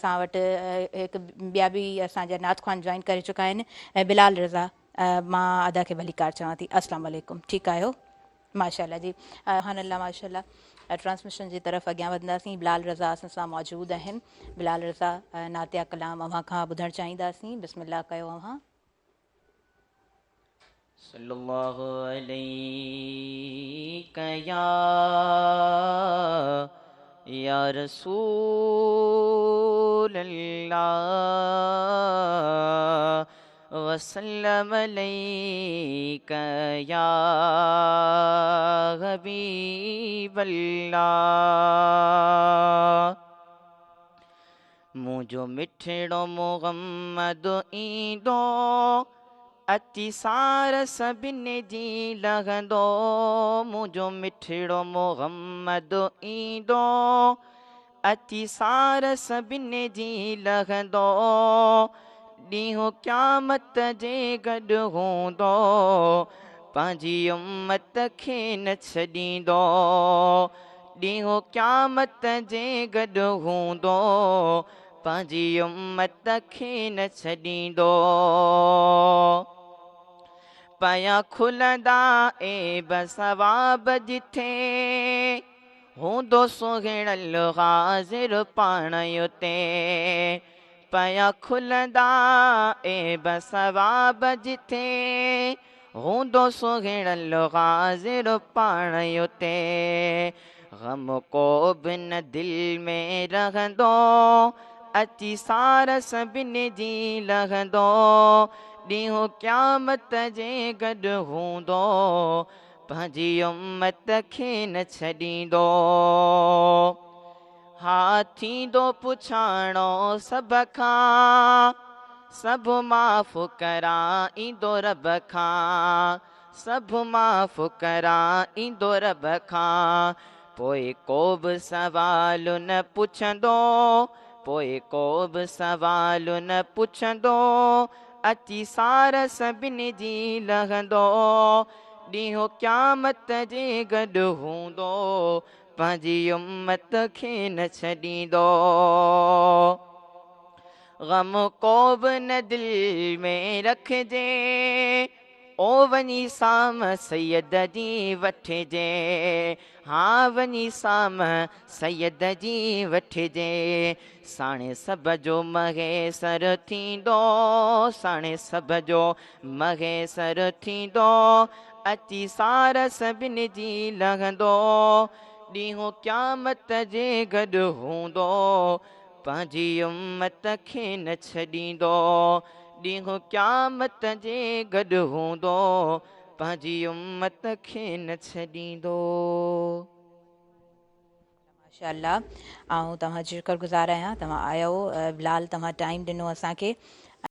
असां वटि हिकु ॿिया बि असांजा नात ख़्वान जॉइन करे चुका आहिनि ऐं बिलाल रज़ा मां अदा खे भलीकार चवां थी। अस्सलाम वालेकुम, ठीकु आहियो? माशाल्लाह जी, सुभानअल्लाह माशाल्लाह। ट्रांसमिशन जी तरफ़ अॻियां वधंदासीं। बिलाल रज़ा असां सां मौजूदु आहिनि। बिलाल रज़ा नातिया कलाम अव्हां खां ॿुधणु चाहींदासीं। बिस्मिल्लाह कयो अव्हां। सल्लल्लाहु अलैका या रसूल अल्लाह वसल्लम अलैका या हबीब अल्लाह। मुझो मिठड़ो मोहम्मद ईंदो अतिसार सभिनी जी लहंदो। मुझो मिठड़ो मोहम्मद ईंदो अतिसार सभिनी जी लहंदो। ॾींहुं क़यामत जे गॾु हूंदो पंहिंजी उम्मत खे न छॾींदो। ॾींहुं क़यामत जे गॾु हूंदो पंहिंजी उम्मत खे न छॾींदो। पया खुलंदा ऐब सवाब जिथे हूंदो सुहिणल हाज़िर पाण उते। पया खुलंदा ऐब सवाब जिथे हूंदो सुहिणल हाज़िर पाण उते। ग़म को बि न दिलि में रहंदो अतिसार सभिनी जी लहंदो। ॾींहुं क़यामत जे गॾु हूंदो पंहिंजी उम्मत खे न छॾींदो। हा थींदो पुछाणो सभ खां सभु माफ़ कराईंदो रब खां। सभु माफ़ कराईंदो रब खां। पोइ को बि सवाल न पुछंदो पोइ को बि सवाल न पुछंदो अतिसार सभिनी जी लहंदो। ॾींहुं क़यामत जे गॾु हूंदो पंहिंजी उम्मत खे न छॾींदो। ग़म को बि न दिलि में रखिजे ओ वञी साम सैयद जी वठिजे। हा वञी साम सैयद जी वठिजे। साणे सभ जो महेसर थींदो साणे सभ जो महेसर थींदो अतिसार सभिनी जी लहंदो। ॾींहुं क़यामत जे गॾु हूंदो पंहिंजी उम्मत खे न छॾींदो। ॾींहुं क़यामत जे गॾु हूंदो पंहिंजी उम्मत खे न छॾींदो। माशाल्लाह, ऐं तव्हां शुक्रगुज़ार आहियां तव्हां आया हो। बिलाल तव्हां टाइम ॾिनो असांखे